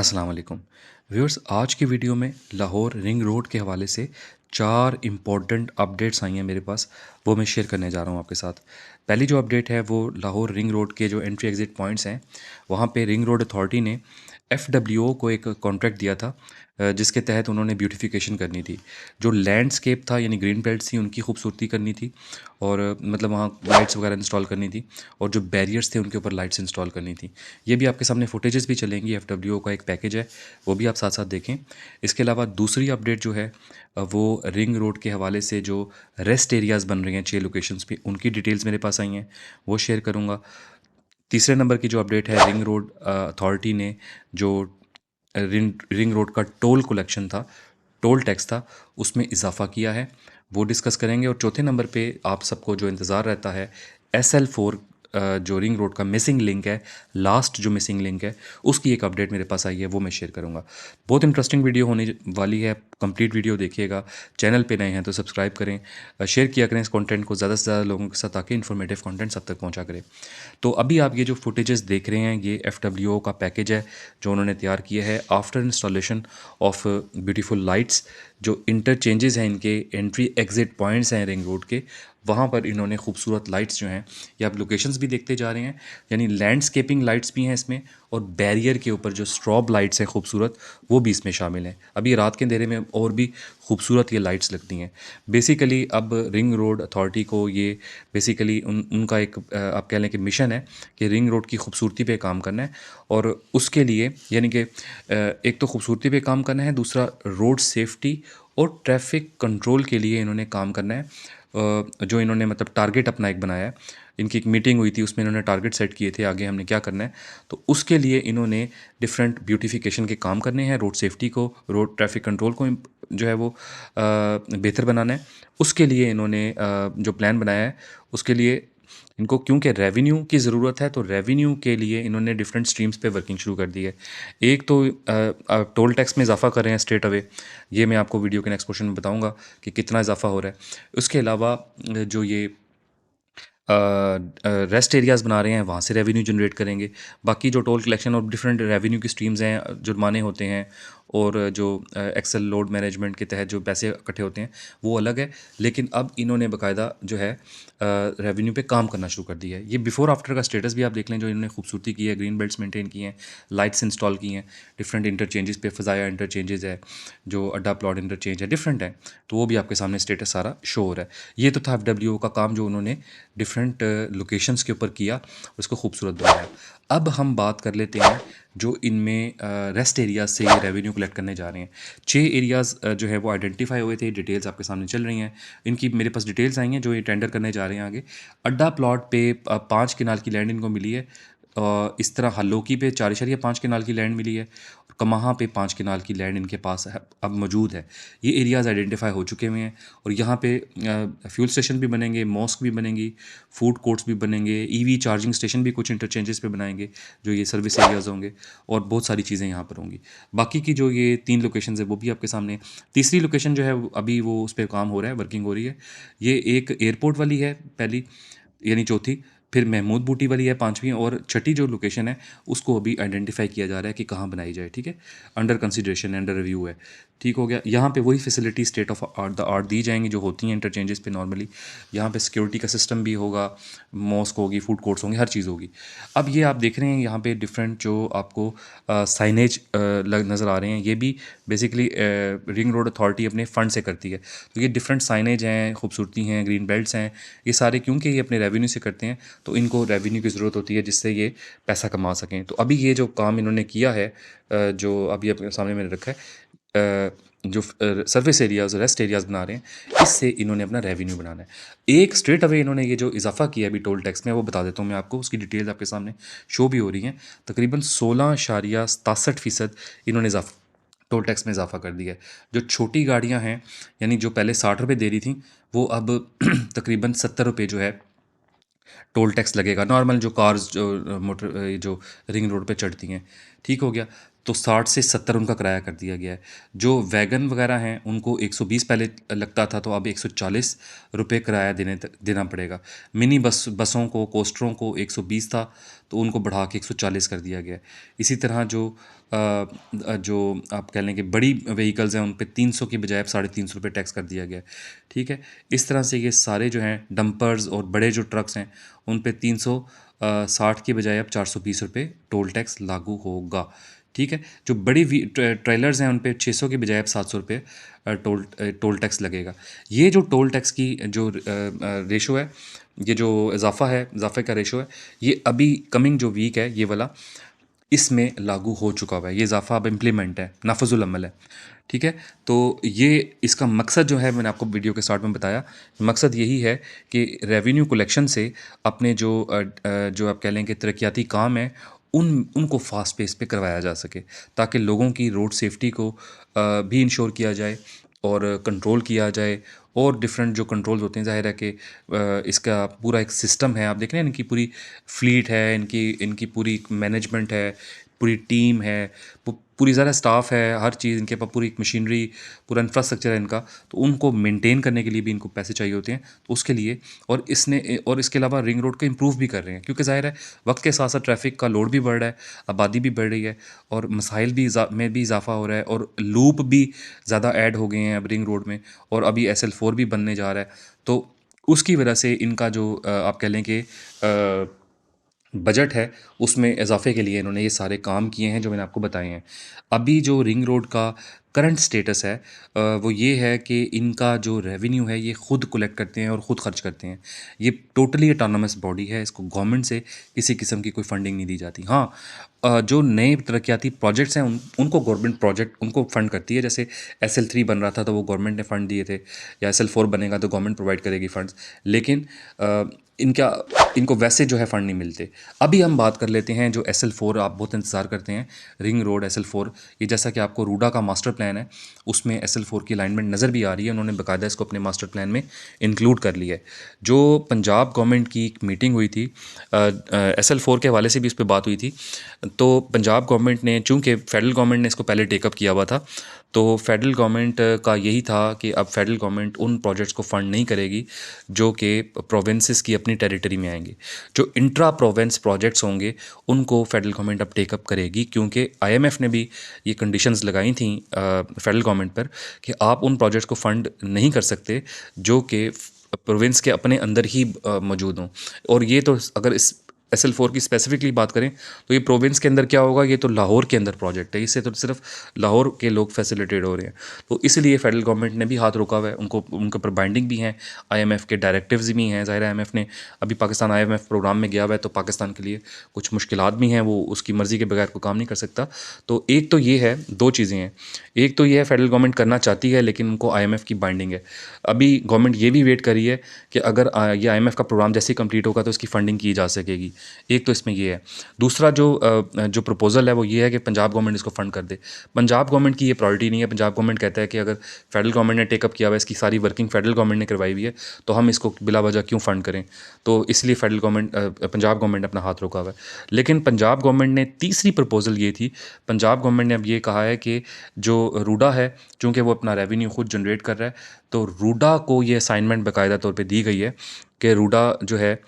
अस्सलाम वालेकुम व्यूअर्स। आज की वीडियो में लाहौर रिंग रोड के हवाले से 4 इम्पॉर्टेंट अपडेट्स आई हैं मेरे पास, वो मैं शेयर करने जा रहा हूँ आपके साथ। पहली जो अपडेट है वो लाहौर रिंग रोड के जो एंट्री एग्ज़िट पॉइंट्स हैं, वहाँ पे रिंग रोड अथॉरिटी ने एफडब्ल्यूओ को एक कॉन्ट्रैक्ट दिया था, जिसके तहत उन्होंने ब्यूटिफिकेशन करनी थी। जो लैंडस्केप था यानी ग्रीन बेल्ट्स थी उनकी खूबसूरती करनी थी, और मतलब वहाँ लाइट्स वगैरह इंस्टॉल करनी थी, और जो बैरियर्स थे उनके ऊपर लाइट्स इंस्टॉल करनी थी। ये भी आपके सामने फुटेजेस भी चलेंगी, एफडब्ल्यूओ का एक पैकेज है, वो भी आप साथ साथ देखें। इसके अलावा दूसरी अपडेट जो है वो रिंग रोड के हवाले से जो रेस्ट एरियाज़ बन रहे हैं 6 लोकेशंस पे, उनकी डिटेल्स मेरे पास आई हैं, वो शेयर करूँगा। तीसरे नंबर की जो अपडेट है, रिंग रोड अथॉरिटी ने जो रिंग रोड का टोल कलेक्शन था, टोल टैक्स था, उसमें इजाफा किया है, वो डिस्कस करेंगे। और चौथे नंबर पे आप सबको जो इंतज़ार रहता है, SL4 जो रिंग रोड का मिसिंग लिंक है, लास्ट जो मिसिंग लिंक है, उसकी एक अपडेट मेरे पास आई है, वो मैं शेयर करूँगा। बहुत इंटरेस्टिंग वीडियो होने वाली है, कंप्लीट वीडियो देखिएगा। चैनल पे नए हैं तो सब्सक्राइब करें, शेयर किया करें इस कंटेंट को ज़्यादा से ज़्यादा लोगों के साथ, ताकि इन्फॉर्मेटिव कंटेंट सब तक पहुँचा करें। तो अभी आप ये जो फुटेजेस देख रहे हैं, ये एफडब्ल्यूओ का पैकेज है जो उन्होंने तैयार किया है after installation of beautiful lights. जो इंटरचेंजेस हैं, इनके एंट्री एग्जिट पॉइंट्स हैं रिंग रोड के, वहाँ पर इन्होंने खूबसूरत लाइट्स जो हैं, ये आप लोकेशंस भी देखते जा रहे हैं, यानी लैंडस्केपिंग लाइट्स भी हैं इसमें, और बैरियर के ऊपर जो स्ट्रॉब लाइट्स हैं खूबसूरत, वो भी इसमें शामिल हैं। अभी रात के अंधेरे में और भी खूबसूरत ये लाइट्स लगती हैं। बेसिकली अब रिंग रोड अथॉरिटी को ये बेसिकली उनका एक आप कह लें कि मिशन है कि रिंग रोड की खूबसूरती पे काम करना है, और उसके लिए यानी कि एक तो खूबसूरती पे काम करना है, दूसरा रोड सेफ्टी और ट्रैफिक कंट्रोल के लिए इन्होंने काम करना है। जो इन्होंने मतलब टारगेट अपना एक बनाया है, इनकी एक मीटिंग हुई थी, उसमें इन्होंने टारगेट सेट किए थे आगे हमने क्या करना है। तो उसके लिए इन्होंने डिफरेंट ब्यूटिफिकेशन के काम करने हैं, रोड सेफ्टी को, रोड ट्रैफिक कंट्रोल को जो है वो बेहतर बनाना है। उसके लिए इन्होंने जो प्लान बनाया है, उसके लिए इनको क्योंकि रेवेन्यू की ज़रूरत है, तो रेवेन्यू के लिए इन्होंने डिफरेंट स्ट्रीम्स पे वर्किंग शुरू कर दी है। एक तो टोल टैक्स में इजाफा कर रहे हैं स्ट्रेट अवे, ये मैं आपको वीडियो के नेक्स्ट पोर्शन में बताऊंगा कि कितना इजाफा हो रहा है। उसके अलावा जो ये रेस्ट एरियाज़ बना रहे हैं, वहाँ से रेवेन्यू जनरेट करेंगे। बाकी जो टोल कलेक्शन और डिफरेंट रेवेन्यू की स्ट्रीम्स हैं, जुर्माने होते हैं, और जो एक्सेल लोड मैनेजमेंट के तहत जो पैसे इकट्ठे होते हैं, वो अलग है। लेकिन अब इन्होंने बाकायदा जो है रेवेन्यू पे काम करना शुरू कर दिया है। ये बिफोर आफ्टर का स्टेटस भी आप देख लें, जो इन्होंने खूबसूरती की है, ग्रीन बेल्ट्स मेंटेन की हैं, लाइट्स इंस्टॉल की हैं, डिफरेंट इंटरचेंजेस पे, फ़ज़ाया इंटरचेंजेस है, जो अड्डा प्लॉट इंटरचेंज है, डिफरेंट है, तो वो भी आपके सामने स्टेटस सारा शो हो रहा है। ये तो था एफडब्ल्यूओ का काम, जो उन्होंने डिफरेंट लोकेशंस के ऊपर किया, उसको खूबसूरत बनाया। अब हम बात कर लेते हैं जो इनमें रेस्ट एरियाज से ये रेवेन्यू कलेक्ट करने जा रहे हैं। 6 एरियाज़ जो है वो आइडेंटिफाई हुए थे, डिटेल्स आपके सामने चल रही हैं। इनकी मेरे पास डिटेल्स आई हैं जो ये टेंडर करने जा रहे हैं आगे। अड्डा प्लॉट पे 5 किनाल की लैंड इनको मिली है। इस तरह हल्लोकी पे 4.5 किनाल की लैंड मिली है, और कमाहा पे 5 किनाल की लैंड इनके पास है, अब मौजूद है। ये एरियाज़ आइडेंटिफाई हो चुके हुए हैं, और यहाँ पे फ्यूल स्टेशन भी बनेंगे, मॉस्क भी बनेंगी, फूड कोर्ट्स भी बनेंगे, ईवी चार्जिंग स्टेशन भी कुछ इंटरचेंजेस पे बनाएंगे, जो ये सर्विस एरियाज़ होंगे, और बहुत सारी चीज़ें यहाँ पर होंगी। बाकी की जो ये 3 लोकेशन है वो भी आपके सामने। तीसरी लोकेशन जो है अभी वो उस पर काम हो रहा है, वर्किंग हो रही है। ये एक एयरपोर्ट वाली है पहली, यानी चौथी, फिर महमूद बूटी वाली है पांचवी, और छठी जो लोकेशन है उसको अभी आइडेंटिफाई किया जा रहा है कि कहाँ बनाई जाए। ठीक है, अंडर कंसिडरेशन, अंडर रिव्यू है। ठीक हो गया। यहाँ पे वही facility state of art the art दी जाएंगी जो होती हैं इंटरचेंजेस पे नॉर्मली। यहाँ पे सिक्योरिटी का सिस्टम भी होगा, मॉस्क होगी, फूड कोर्ट्स होंगे, हर चीज़ होगी। अब ये आप देख रहे हैं यहाँ पे डिफरेंट जो आपको साइनेज नज़र आ रहे हैं, ये भी बेसिकली रिंग रोड अथॉरिटी अपने फ़ंड से करती है। तो ये डिफरेंट साइनेज हैं, खूबसूरती हैं, ग्रीन बेल्ट्स हैं, ये सारे क्योंकि ये अपने रेवेन्यू से करते हैं, तो इनको रेवेन्यू की ज़रूरत होती है जिससे ये पैसा कमा सकें। तो अभी ये जो काम इन्होंने किया है, जो अभी अपने सामने मैंने रखा है, जो सर्विस एरियाज़, रेस्ट एरियाज़ बना रहे हैं, इससे इन्होंने अपना रेवेन्यू बनाना है। एक स्ट्रेट अवे इन्होंने ये जो इजाफा किया है अभी टोल टैक्स में, वो बता देता हूँ मैं आपको, उसकी डिटेल्स आपके सामने शो भी हो रही हैं। तकरीबन 16.67% इन्होंने टोल टैक्स में इजाफा कर दिया है। जो छोटी गाड़ियाँ हैं, यानी जो पहले 60 रुपये दे रही थी, वो अब तकरीबन 70 रुपये जो है टोल टैक्स लगेगा। नॉर्मल जो कार्स जो मोटर जो रिंग रोड पे चढ़ती हैं। ठीक हो गया। तो 60 से 70 उनका किराया कर दिया गया है। जो वैगन वगैरह हैं उनको 120 पहले लगता था, तो अब 140 रुपये किराया देना पड़ेगा। मिनी बसों को, कोस्टरों को 120 था, तो उनको बढ़ा के 140 कर दिया गया है। इसी तरह जो आप कह लें कि बड़ी व्हीकल्स हैं उन पे 300 की बजाय अब 350 रुपये टैक्स कर दिया गया है। ठीक है, इस तरह से ये सारे जो हैं डंपर्स और बड़े जो ट्रक्स हैं उन पे 360 की बजाय अब 420 रुपये टोल टैक्स लागू होगा। ठीक है, जो बड़ी ट्रेलर्स हैं उन पे 600 की बजाय अब 700 रुपये टोल टैक्स लगेगा। ये जो टोल टैक्स की जो रेशो है, ये जो इजाफे का रेशो है, ये अभी कमिंग जो वीक है ये वाला, इसमें लागू हो चुका हुआ है। ये इजाफा अब इम्प्लीमेंट है, नाफजुल अमल है। ठीक है, तो ये इसका मकसद जो है, मैंने आपको वीडियो के स्टार्ट में बताया, मकसद यही है कि रेवेन्यू कलेक्शन से अपने जो आप कह लें कि तरक्याती काम है उनको फास्ट पेस पे करवाया जा सके, ताकि लोगों की रोड सेफ्टी को भी इंश्योर किया जाए और कंट्रोल किया जाए। और डिफरेंट जो कंट्रोल्स होते हैं, ज़ाहिर है कि इसका पूरा एक सिस्टम है। आप देख रहे हैं इनकी पूरी फ्लीट है, इनकी इनकी पूरी मैनेजमेंट है, पूरी टीम है, पूरी ज़्यादा स्टाफ है, हर चीज़ इनके पास, पूरी एक मशीनरी, पूरा इंफ्रास्ट्रक्चर है इनका। तो उनको मेंटेन करने के लिए भी इनको पैसे चाहिए होते हैं, तो उसके लिए और इसके अलावा रिंग रोड को इम्प्रूव भी कर रहे हैं, क्योंकि ज़ाहिर है वक्त के साथ साथ ट्रैफिक का लोड भी बढ़ रहा है, आबादी भी बढ़ रही है, और मसाइल में भी इजाफा हो रहा है, और लूप भी ज़्यादा ऐड हो गए हैं अब रिंग रोड में, और अभी SL4 भी बनने जा रहा है। तो उसकी वजह से इनका जो आप कह लें कि बजट है, उसमें इजाफे के लिए इन्होंने ये सारे काम किए हैं जो मैंने आपको बताए हैं। अभी जो रिंग रोड का करंट स्टेटस है, वो ये है कि इनका जो रेवेन्यू है ये ख़ुद कलेक्ट करते हैं और ख़ुद खर्च करते हैं। ये टोटली ऑटोनमस बॉडी है, इसको गवर्नमेंट से किसी किस्म की कोई फंडिंग नहीं दी जाती। हाँ, जो नए तरक्याती प्रोजेक्ट्स हैं उनको गवर्नमेंट प्रोजेक्ट उनको फ़ंड करती है। जैसे SL3 बन रहा था तो वो गवर्नमेंट ने फ़ंड दिए थे, या SL4 बनेगा तो गवर्नमेंट प्रोवाइड करेगी फ़ंड्स। लेकिन इनका इनको वैसे जो है फ़ंड नहीं मिलते। अभी हम बात कर लेते हैं जो SL4 आप बहुत इंतज़ार करते हैं, रिंग रोड SL4। ये जैसा कि आपको रूडा का मास्टर प्लान है, उसमें SL4 की अलाइनमेंट नज़र भी आ रही है। उन्होंने बाकायदा इसको अपने मास्टर प्लान में इंक्लूड कर लिया है। जो पंजाब गवर्नमेंट की एक मीटिंग हुई थी, SL4 के हवाले से भी इस पर बात हुई थी। तो पंजाब गवर्नमेंट ने, चूँकि फेडरल गवर्नमेंट ने इसको पहले टेकअप किया हुआ था, तो फेडरल गवर्नमेंट का यही था कि अब फेडरल गवर्नमेंट उन प्रोजेक्ट्स को फ़ंड नहीं करेगी जो कि प्रोविंसेस की अपनी टेरिटरी में आएंगे। जो इंट्रा प्रोविंस प्रोजेक्ट्स होंगे उनको फेडरल गवर्नमेंट अब टेकअप करेगी, क्योंकि IMF ने भी ये कंडीशंस लगाई थी फेडरल गवर्नमेंट पर कि आप उन प्रोजेक्ट्स को फ़ंड नहीं कर सकते जो कि प्रोविंस के अपने अंदर ही मौजूद हों। और ये तो अगर इस SL4 की स्पेसिफिकली बात करें तो ये प्रोविंस के अंदर क्या होगा, ये तो लाहौर के अंदर प्रोजेक्ट है, इससे तो सिर्फ लाहौर के लोग फैसिलिटेट हो रहे हैं। तो इसलिए फेडरल गवर्नमेंट ने भी हाथ रोका हुआ है, उनके ऊपर बाइंडिंग भी हैं, IMF के डायरेक्टिव्स भी हैं। ज़ाहिर है IMF ने अभी पाकिस्तान IMF प्रोग्राम में गया हुआ है, तो पाकिस्तान के लिए कुछ मुश्किलात भी हैं, वो उसकी मर्ज़ी के बगैर कोई काम नहीं कर सकता। तो एक तो ये है, दो चीज़ें हैं। एक तो ये है फेडरल गवर्नमेंट करना चाहती है, लेकिन उनको IMF की बाइंडिंग है। अभी गवर्नमेंट ये भी वेट कर रही है कि अगर ये IMF का प्रोग्राम जैसे ही कंप्लीट होगा तो इसकी फ़ंडिंग की जा सकेगी। एक तो इसमें ये है। दूसरा जो प्रपोज़ल है वो ये है कि पंजाब गवर्नमेंट इसको फ़ंड कर दे। पंजाब गवर्नमेंट की ये प्रायोरिटी नहीं है। पंजाब गवर्नमेंट कहता है कि अगर फेडरल गवर्नमेंट ने टेकअप किया हुआ है, इसकी सारी वर्किंग फेडरल गवर्नमेंट ने करवाई हुई है, तो हम इसको बिला वजह क्यों फ़ंड करें। तो इसलिए पंजाब गवर्नमेंट ने अपना हाथ रोका हुआ है। लेकिन पंजाब गवर्नमेंट ने तीसरी प्रपोज़ल ये थी, पंजाब गवर्नमेंट ने अब ये कहा है कि जो रूडा है, चूँकि वो अपना रेवेन्यू खुद जनरेट कर रहा है, तो रूडा को ये असाइनमेंट बाकायदा तौर पे दी गई है कि रूडा जो है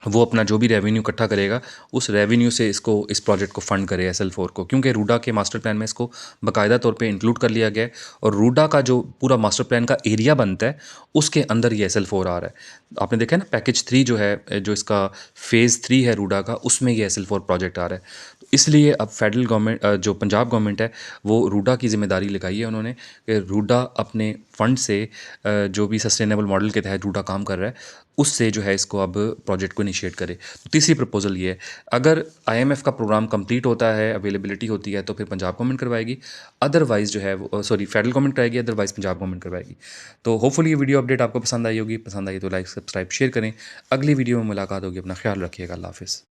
वो अपना जो भी रेवेन्यू इकट्ठा करेगा, उस रेवेन्यू से इस प्रोजेक्ट को फ़ंड करे SL4 को, क्योंकि रूडा के मास्टर प्लान में इसको बाकायदा तौर पे इंक्लूड कर लिया गया है। और रूडा का जो पूरा मास्टर प्लान का एरिया बनता है, उसके अंदर ये SL4 आ रहा है। आपने देखा है ना, पैकेज 3 जो है, जो इसका फ़ेज़ 3 है रूडा का, उसमें ये SL4 प्रोजेक्ट आ रहा है। तो इसलिए अब फेडरल गवर्नमेंट, जो पंजाब गवर्नमेंट है, वो रूडा की ज़िम्मेदारी लगाई है उन्होंने कि रूडा अपने फ़ंड से जो भी सस्टेनेबल मॉडल के तहत रूडा काम कर रहा है, उससे जो है इसको अब प्रोजेक्ट को इनिशिएट करे। तो तीसरी प्रपोज़ल ये है, अगर IMF का प्रोग्राम कंप्लीट होता है, अवेलेबिलिटी होती है, तो फिर पंजाब गवर्नमेंट करवाएगी, अदरवाइज़ जो है वो फेडरल गवर्नमेंट कराएगी, अदरवाइज़ पंजाब गवर्नमेंट करवाएगी। तो होपफुली ये वीडियो अपडेट आपको पसंद आई होगी। पसंद आई तो लाइक, सब्सक्राइब, शेयर करें। अगली वीडियो में मुलाकात होगी। अपना ख्याल रखिएगा। अल्लाह हाफ़िज़।